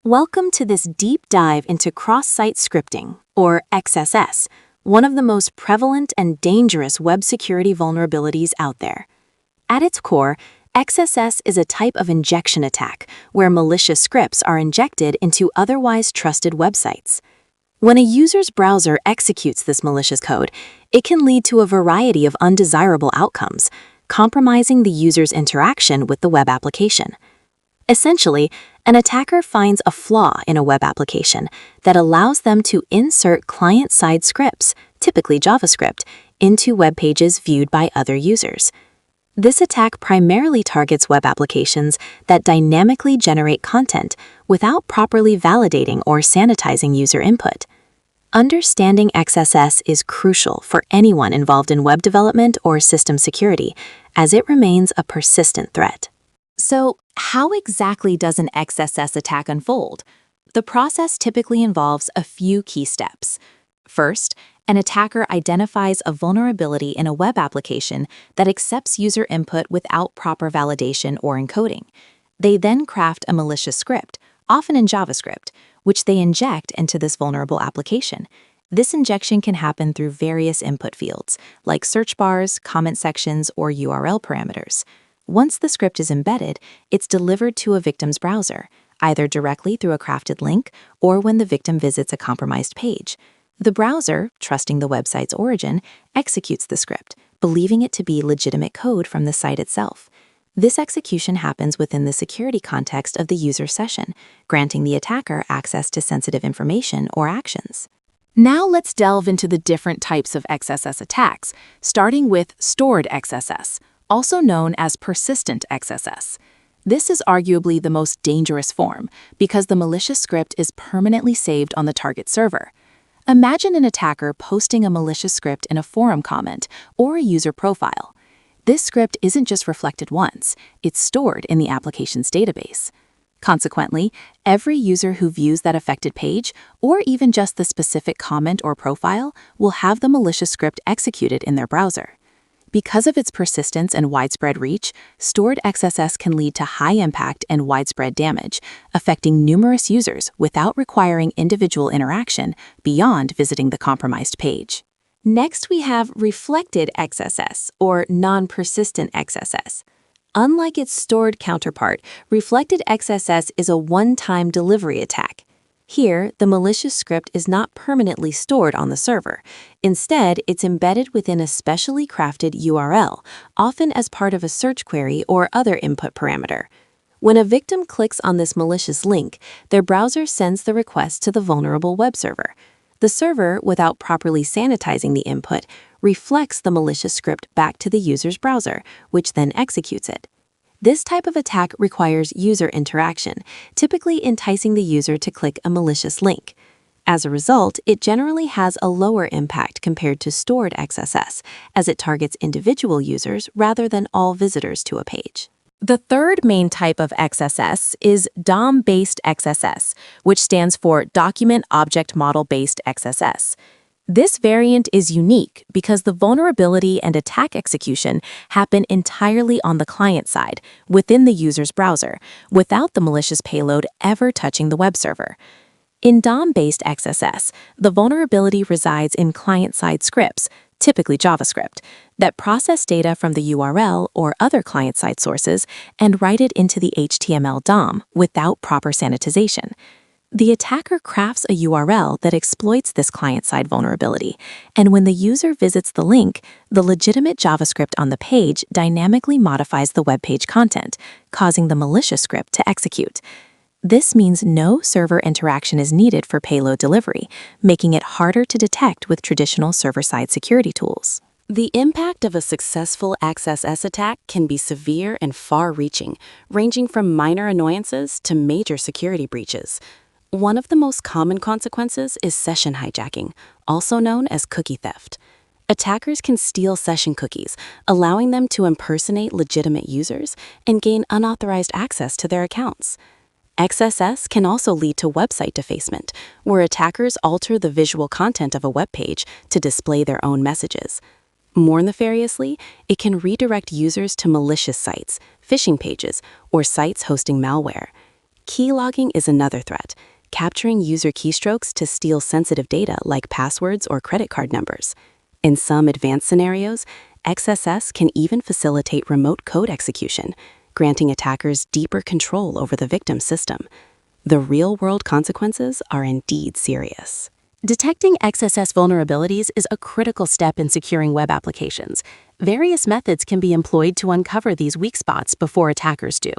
Welcome to this deep dive into cross-site scripting, or XSS, one of the most prevalent and dangerous web security vulnerabilities out there. At its core, XSS is a type of injection attack where malicious scripts are injected into otherwise trusted websites. When a user's browser executes this malicious code, it can lead to a variety of undesirable outcomes, compromising the user's interaction with the web application. Essentially, an attacker finds a flaw in a web application that allows them to insert client-side scripts, typically JavaScript, into web pages viewed by other users. This attack primarily targets web applications that dynamically generate content without properly validating or sanitizing user input. Understanding XSS is crucial for anyone involved in web development or system security, as it remains a persistent threat. So, how exactly does an XSS attack unfold? The process typically involves a few key steps. First, an attacker identifies a vulnerability in a web application that accepts user input without proper validation or encoding. They then craft a malicious script, often in JavaScript, which they inject into this vulnerable application. This injection can happen through various input fields, like search bars, comment sections, or URL parameters. Once the script is embedded, it's delivered to a victim's browser, either directly through a crafted link or when the victim visits a compromised page. The browser, trusting the website's origin, executes the script, believing it to be legitimate code from the site itself. This execution happens within the security context of the user session, granting the attacker access to sensitive information or actions. Now let's delve into the different types of XSS attacks, starting with stored XSS, also known as persistent XSS. This is arguably the most dangerous form because the malicious script is permanently saved on the target server. Imagine an attacker posting a malicious script in a forum comment or a user profile. This script isn't just reflected once, it's stored in the application's database. Consequently, every user who views that affected page, or even just the specific comment or profile, will have the malicious script executed in their browser. Because of its persistence and widespread reach, stored XSS can lead to high impact and widespread damage, affecting numerous users without requiring individual interaction beyond visiting the compromised page. Next, we have reflected XSS, or non-persistent XSS. Unlike its stored counterpart, reflected XSS is a one-time delivery attack. Here, the malicious script is not permanently stored on the server. Instead, it's embedded within a specially crafted URL, often as part of a search query or other input parameter. When a victim clicks on this malicious link, their browser sends the request to the vulnerable web server. The server, without properly sanitizing the input, reflects the malicious script back to the user's browser, which then executes it. This type of attack requires user interaction, typically enticing the user to click a malicious link. As a result, it generally has a lower impact compared to stored XSS, as it targets individual users rather than all visitors to a page. The third main type of XSS is DOM-based XSS, which stands for Document Object Model-based XSS. This variant is unique because the vulnerability and attack execution happen entirely on the client side, within the user's browser, without the malicious payload ever touching the web server. In DOM-based XSS, the vulnerability resides in client-side scripts, typically JavaScript, that process data from the URL or other client-side sources and write it into the HTML DOM without proper sanitization. The attacker crafts a URL that exploits this client-side vulnerability, and when the user visits the link, the legitimate JavaScript on the page dynamically modifies the web page content, causing the malicious script to execute. This means no server interaction is needed for payload delivery, making it harder to detect with traditional server-side security tools. The impact of a successful XSS attack can be severe and far-reaching, ranging from minor annoyances to major security breaches. One of the most common consequences is session hijacking, also known as cookie theft. Attackers can steal session cookies, allowing them to impersonate legitimate users and gain unauthorized access to their accounts. XSS can also lead to website defacement, where attackers alter the visual content of a web page to display their own messages. More nefariously, it can redirect users to malicious sites, phishing pages, or sites hosting malware. Keylogging is another threat, capturing user keystrokes to steal sensitive data like passwords or credit card numbers. In some advanced scenarios, XSS can even facilitate remote code execution, granting attackers deeper control over the victim's system. The real-world consequences are indeed serious. Detecting XSS vulnerabilities is a critical step in securing web applications. Various methods can be employed to uncover these weak spots before attackers do.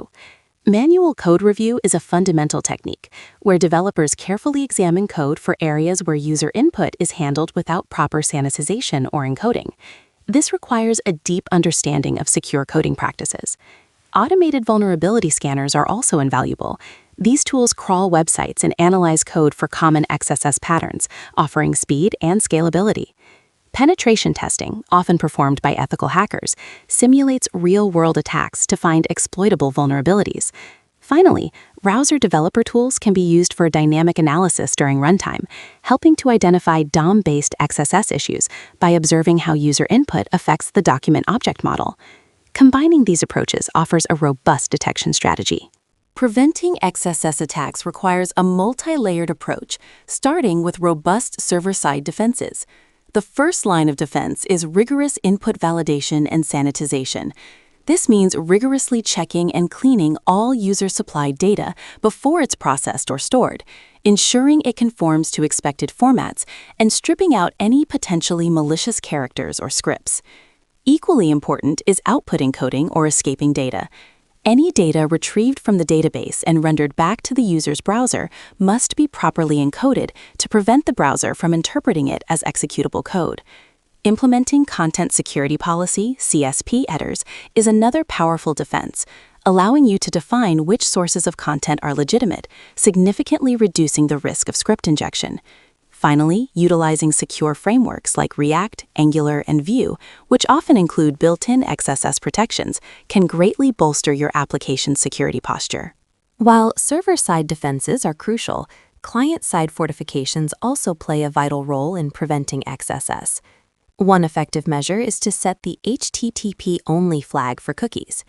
Manual code review is a fundamental technique, where developers carefully examine code for areas where user input is handled without proper sanitization or encoding. This requires a deep understanding of secure coding practices. Automated vulnerability scanners are also invaluable. These tools crawl websites and analyze code for common XSS patterns, offering speed and scalability. Penetration testing, often performed by ethical hackers, simulates real-world attacks to find exploitable vulnerabilities. Finally, browser developer tools can be used for dynamic analysis during runtime, helping to identify DOM-based XSS issues by observing how user input affects the document object model. Combining these approaches offers a robust detection strategy. Preventing XSS attacks requires a multi-layered approach, starting with robust server-side defenses. The first line of defense is rigorous input validation and sanitization. This means rigorously checking and cleaning all user-supplied data before it's processed or stored, ensuring it conforms to expected formats and stripping out any potentially malicious characters or scripts. Equally important is output encoding or escaping data. Any data retrieved from the database and rendered back to the user's browser must be properly encoded to prevent the browser from interpreting it as executable code. Implementing Content Security Policy (CSP) headers is another powerful defense, allowing you to define which sources of content are legitimate, significantly reducing the risk of script injection. Finally, utilizing secure frameworks like React, Angular, and Vue, which often include built-in XSS protections, can greatly bolster your application's security posture. While server-side defenses are crucial, client-side fortifications also play a vital role in preventing XSS. One effective measure is to set the HTTP-only flag for cookies.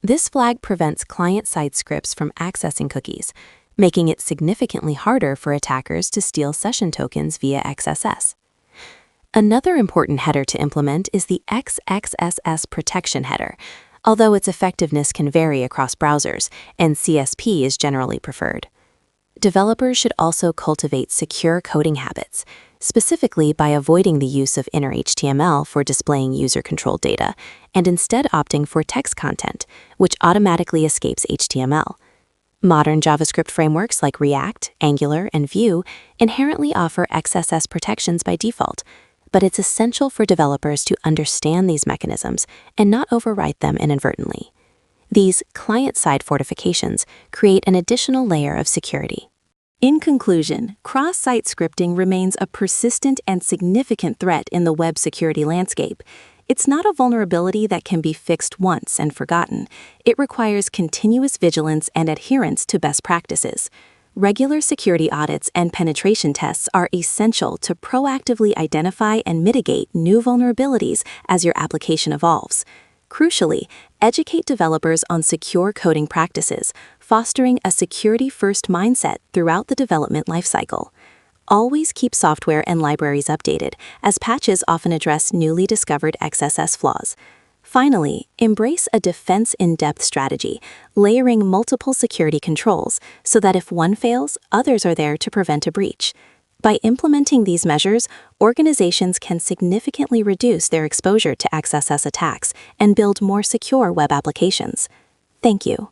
This flag prevents client-side scripts from accessing cookies, making it significantly harder for attackers to steal session tokens via XSS. Another important header to implement is the XSS protection header, although its effectiveness can vary across browsers, and CSP is generally preferred. Developers should also cultivate secure coding habits, specifically by avoiding the use of inner HTML for displaying user-controlled data, and instead opting for text content, which automatically escapes HTML. Modern JavaScript frameworks like React, Angular, and Vue inherently offer XSS protections by default, but it's essential for developers to understand these mechanisms and not overwrite them inadvertently. These client-side fortifications create an additional layer of security. In conclusion, cross-site scripting remains a persistent and significant threat in the web security landscape. It's not a vulnerability that can be fixed once and forgotten. It requires continuous vigilance and adherence to best practices. Regular security audits and penetration tests are essential to proactively identify and mitigate new vulnerabilities as your application evolves. Crucially, educate developers on secure coding practices, fostering a security-first mindset throughout the development lifecycle. Always keep software and libraries updated, as patches often address newly discovered XSS flaws. Finally, embrace a defense-in-depth strategy, layering multiple security controls so that if one fails, others are there to prevent a breach. By implementing these measures, organizations can significantly reduce their exposure to XSS attacks and build more secure web applications. Thank you.